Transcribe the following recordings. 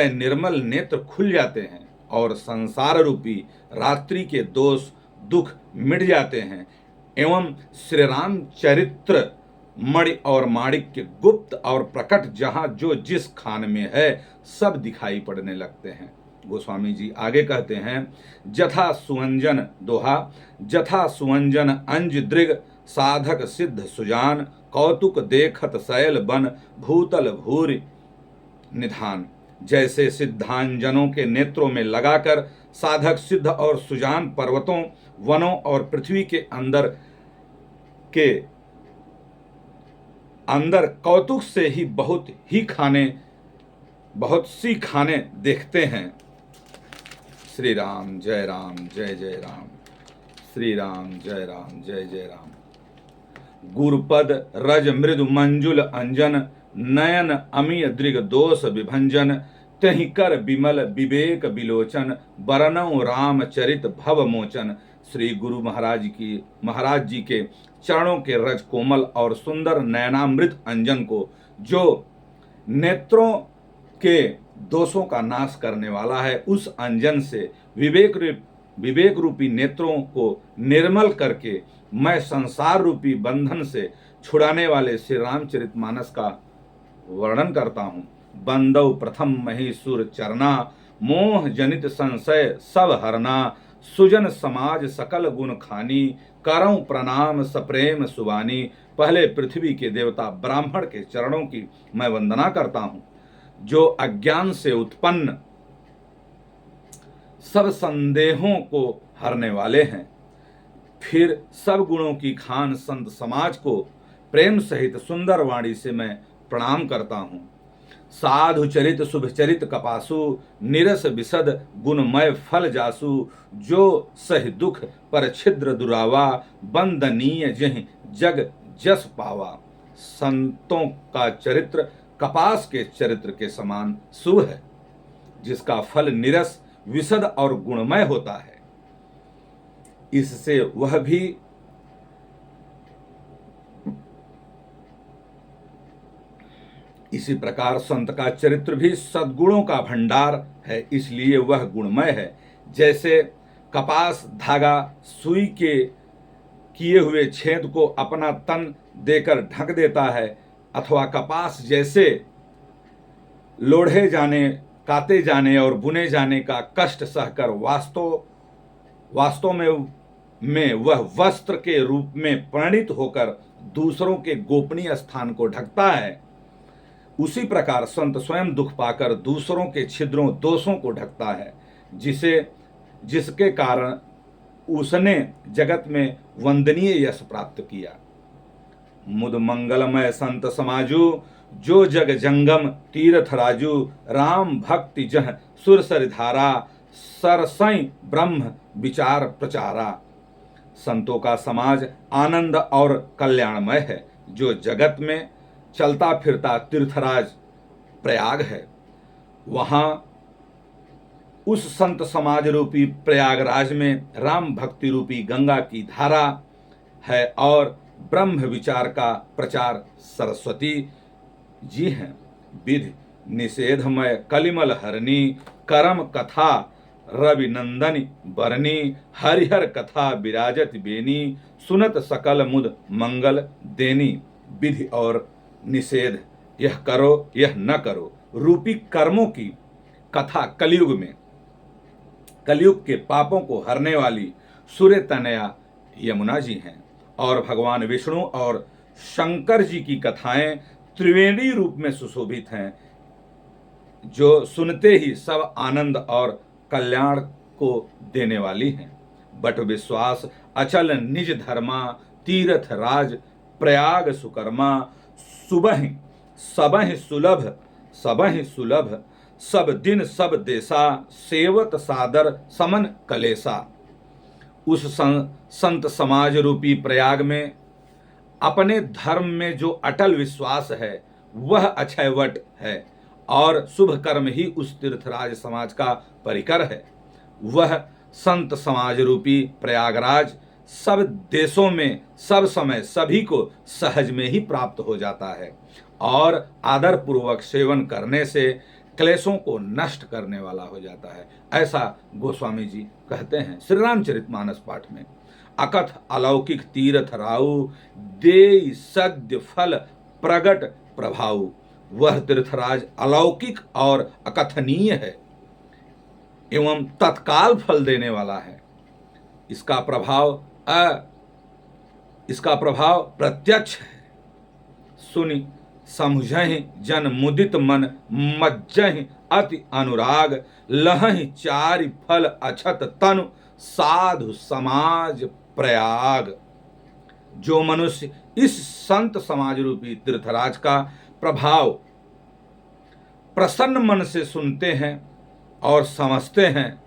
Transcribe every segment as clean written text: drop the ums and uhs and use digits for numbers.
निर्मल नेत्र खुल जाते हैं और संसार रूपी रात्रि के दोष दुख मिट जाते हैं एवं श्री राम चरित्र मणि और माणिक्य गुप्त और प्रकट जहां जो जिस खान में है सब दिखाई पड़ने लगते हैं। गोस्वामी जी आगे कहते हैं, जथा सुवंजन दोहा, जथा सुवंजन अंज दृग साधक सिद्ध सुजान कौतुक देखत शैल बन भूतल भूरि निधान। जैसे सिद्धांजनों के नेत्रों में लगाकर साधक सिद्ध और सुजान पर्वतों वनों और पृथ्वी के अंदर कौतुक से ही बहुत सी खाने देखते हैं। श्री राम जय राम जय जय राम, श्री राम जय राम जय जय राम। गुरुपद रज मृदु मंजुल अंजन नयन अमीय दृग दोष विभंजन तहि कर विमल विवेक विलोचन बरनौ राम चरित भव मोचन। श्री गुरु महाराज जी के चरणों के रज कोमल और सुंदर नयनामृत अंजन को, जो नेत्रों के दोषों का नाश करने वाला है, उस अंजन से विवेक रूपी नेत्रों को निर्मल करके मैं संसार रूपी बंधन से छुड़ाने वाले श्री रामचरितमानस का वर्णन करता हूँ। बंदौ प्रथम महीसुर चरना मोह जनित संशय सब हरना सुजन समाज सकल गुण खानी करऊं प्रणाम सप्रेम सुबानी। पहले पृथ्वी के देवता ब्राह्मण के चरणों की मैं वंदना करता हूँ, जो अज्ञान से उत्पन्न सब संदेहों को हरने वाले हैं। फिर सब गुणों की खान संत समाज को प्रेम सहित सुंदर वाणी से मैं प्रणाम करता हूँ। साधु चरित शुभ चरित कपासु निरस विशद गुणमय फल जासु जो सह दुख पर छिद्र दुरावा बंदनीय जह जग जस पावा। संतों का चरित्र कपास के चरित्र के समान शुभ है, जिसका फल निरस विशद और गुणमय होता है। इससे वह भी इसी प्रकार संत का चरित्र भी सद्गुणों का भंडार है, इसलिए वह गुणमय है। जैसे कपास धागा सुई के किए हुए छेद को अपना तन देकर ढक देता है, अथवा कपास जैसे लोढ़े जाने काते जाने और बुने जाने का कष्ट सहकर वास्तव में वह वस्त्र के रूप में परिणित होकर दूसरों के गोपनीय स्थान को ढकता है, उसी प्रकार संत स्वयं दुख पाकर दूसरों के छिद्रों दोषों को ढकता है, जिसके कारण उसने जगत में वंदनीय यश प्राप्त किया। मुद मंगलमय संत समाजू जो जग जंगम तीर्थ राजू राम भक्ति जह सुरसर धारा सरसई ब्रह्म विचार प्रचारा। संतों का समाज आनंद और कल्याणमय है, जो जगत में चलता फिरता तीर्थराज प्रयाग है। वहां उस संत समाज रूपी प्रयागराज में राम भक्ति रूपी गंगा की धारा है और ब्रह्म विचार का प्रचार सरस्वती जी हैं। विधि निषेधमय कलिमल हरणी करम कथा रवि नंदनी बरनी हरिहर कथा विराजत बेनी सुनत सकल मुद मंगल देनी। विधि और निषेध, यह करो यह न करो रूपी कर्मों की कथा कलयुग के पापों को हरने वाली सूर्य तनया यमुना जी हैं, और भगवान विष्णु और शंकर जी की कथाएं त्रिवेणी रूप में सुशोभित हैं, जो सुनते ही सब आनंद और कल्याण को देने वाली हैं। बट विश्वास अचल निज धर्मा तीर्थ राज प्रयाग सुकर्मा सबहि सुलभ सब दिन सब देशा सेवत सादर समन कलेसा। उस संत समाज रूपी प्रयाग में अपने धर्म में जो अटल विश्वास है वह अक्षयवट है, और शुभ कर्म ही उस तीर्थराज समाज का परिकर है। वह संत समाज रूपी प्रयागराज सब देशों में सब समय सभी को सहज में ही प्राप्त हो जाता है, और आदर पूर्वक सेवन करने से क्लेशों को नष्ट करने वाला हो जाता है, ऐसा गोस्वामी जी कहते हैं श्री रामचरितमानस पाठ में। अकथ अलौकिक तीर्थ राउ दे सद्य फल प्रगट प्रभाव। वह तीर्थराज अलौकिक और अकथनीय है एवं तत्काल फल देने वाला है। इसका प्रभाव प्रत्यक्ष है। सुनि समझहि जन मुदित मन मज्जहि अति अनुराग। लहहि चारि फल अछत तनु साधु समाज प्रयाग। जो मनुष्य इस संत समाज रूपी तीर्थराज का प्रभाव प्रसन्न मन से सुनते हैं और समझते हैं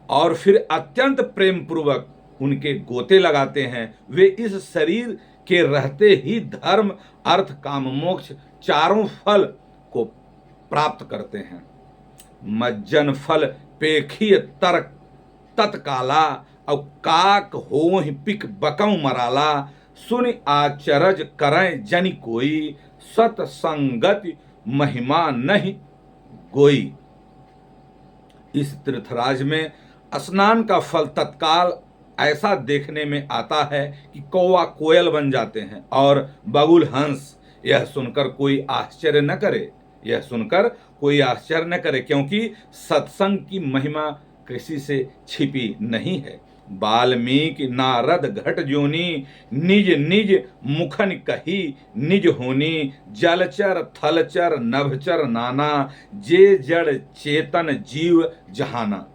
और फिर अत्यंत प्रेम पूर्वक उनके गोते लगाते हैं, वे इस शरीर के रहते ही धर्म अर्थ काम मोक्ष चारों फल को प्राप्त करते हैं। मज्जन फल पेखिय तर्क तत्काला और काक होहि पिक बकौ मराला। सुनि आचरज करें जनि कोई सतसंगति महिमा नहीं गोई। इस तीर्थराज में स्नान का फल तत्काल ऐसा देखने में आता है कि कौवा कोयल बन जाते हैं और बगुल हंस। यह सुनकर कोई आश्चर्य न करे, क्योंकि सत्संग की महिमा किसी से छिपी नहीं है। वाल्मीकि नारद घट जोनी निज निज मुखन कही निज होनी। जलचर थलचर नभचर नाना जे जड़ चेतन जीव जहाना।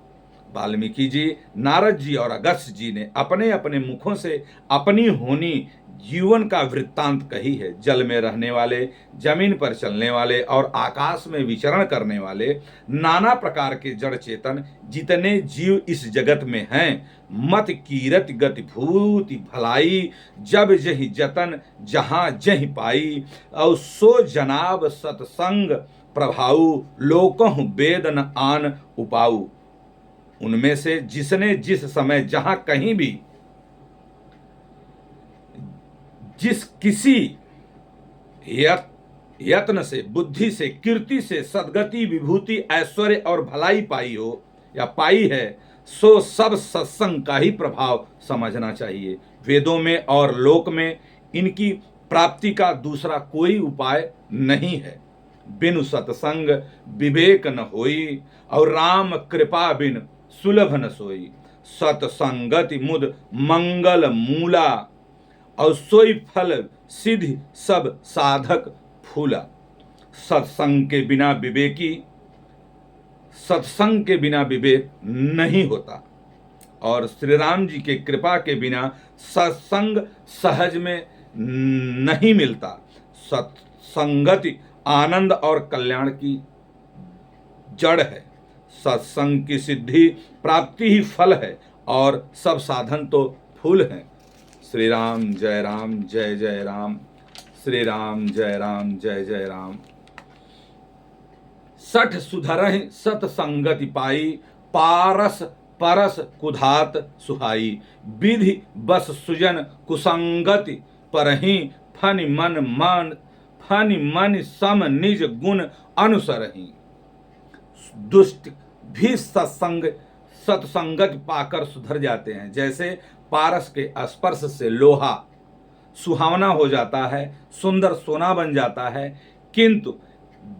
वाल्मीकि जी, नारद जी और अगस्त्य जी ने अपने अपने मुखों से अपनी होनी जीवन का वृत्तांत कही है। जल में रहने वाले, जमीन पर चलने वाले और आकाश में विचरण करने वाले नाना प्रकार के जड़ चेतन जितने जीव इस जगत में हैं, मत कीरत गति भूति भलाई जब जहि जतन जहां जहि पाई। और सो जनाब सत्संग प्रभाऊ लोकहु वेद न आन उपाऊ। उनमें से जिसने जिस समय जहां कहीं भी जिस किसी यत्न से, बुद्धि से, कीर्ति से सद्गति विभूति ऐश्वर्य और भलाई पाई हो या पाई है, सो सब सत्संग का ही प्रभाव समझना चाहिए। वेदों में और लोक में इनकी प्राप्ति का दूसरा कोई उपाय नहीं है। बिनु सत्संग विवेक न होई और राम कृपा बिन सुलभ न सोई। सत्संगति मुद मंगल मूला और सोई फल सिद्धि सब साधक फूला। सत्संग के बिना विवेक नहीं होता और श्री राम जी के कृपा के बिना सत्संग सहज में नहीं मिलता। सत्संगति आनंद और कल्याण की जड़ है। सत्संग की सिद्धि प्राप्ति ही फल है और सब साधन तो फूल हैं। श्री राम जय जय राम। श्री राम जय जय राम। सठ सुधरहि सतसंगति पाई पारस परस कुधात सुहाई। विधि बस सुजन कुसंगति परहि फनि मन सम निज गुण अनुसरहि। दुष्ट भी सत्संगति पाकर सुधर जाते हैं। जैसे पारस के स्पर्श से लोहा सुहावना हो जाता है, सुंदर सोना बन जाता है, किंतु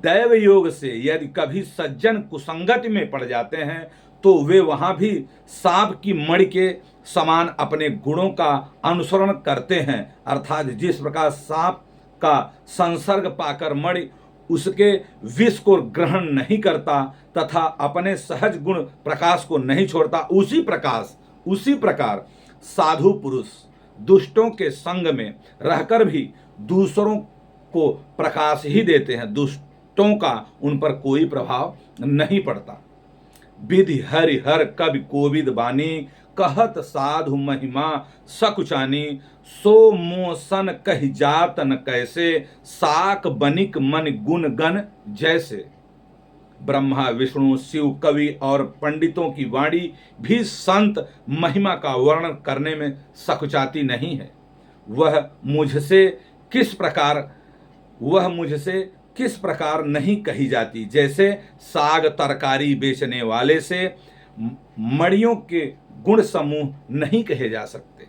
दैव योग से यदि कभी सज्जन कुसंगति में पड़ जाते हैं तो वे वहां भी सांप की मणि के समान अपने गुणों का अनुसरण करते हैं। अर्थात जिस प्रकार सांप का संसर्ग पाकर मणि उसके विष को ग्रहण नहीं करता तथा अपने सहज गुण प्रकाश को नहीं छोड़ता, उसी प्रकार साधु पुरुष दुष्टों के संग में रहकर भी दूसरों को प्रकाश ही देते हैं। दुष्टों का उन पर कोई प्रभाव नहीं पड़ता। विधि हरि हर कवि कोविद बानी कहत साधु महिमा सकुचानी। सो मोसन कहि जात न कैसे साक बनिक मन गुण गण जैसे। ब्रह्मा विष्णु शिव कवि और पंडितों की वाणी भी संत महिमा का वर्णन करने में सकुचाती नहीं है। वह मुझसे किस प्रकार नहीं कही जाती, जैसे साग तरकारी बेचने वाले से मड़ियों के गुण समूह नहीं कहे जा सकते।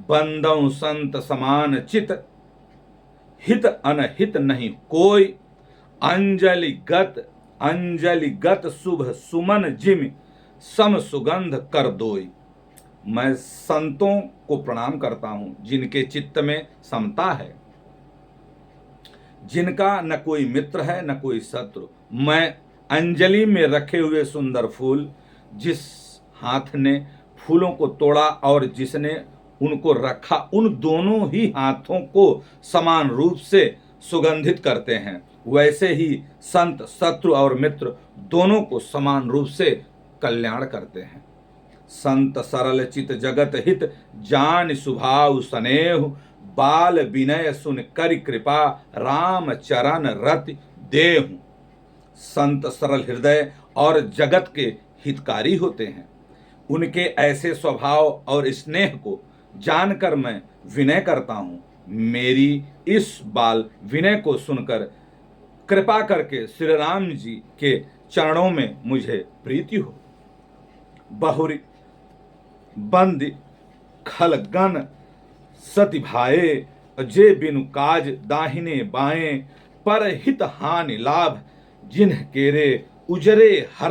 बंदौ संत समान चित, हित अनहित नहीं कोई, अंजलिगत शुभ सुमन जिम सम सुगंध कर दोई। मैं संतों को प्रणाम करता हूं जिनके चित्त में समता है, जिनका न कोई मित्र है न कोई शत्रु। मैं अंजलि में रखे हुए सुंदर फूल, जिस हाथ ने फूलों को तोड़ा और जिसने उनको रखा, उन दोनों ही हाथों को समान रूप से सुगंधित करते हैं। वैसे ही संत शत्रु और मित्र दोनों को समान रूप से कल्याण करते हैं। संत सरल चित जगत हित, जान स्वभाव स्नेह, बाल विनय सुन करि कृपा, राम चरण रति देहु। संत सरल हृदय और जगत के हितकारी होते हैं। उनके ऐसे स्वभाव और स्नेह को जानकर मैं विनय करता हूँ। मेरी इस बाल विनय को सुनकर कृपा करके श्री राम जी के चरणों में मुझे प्रीति हो। बहुरी बंद खलगन सति भाए, जे बिनु काज दाहिने बाएं, पर हित हानि लाभ जिन्ह केरे, उजरे हर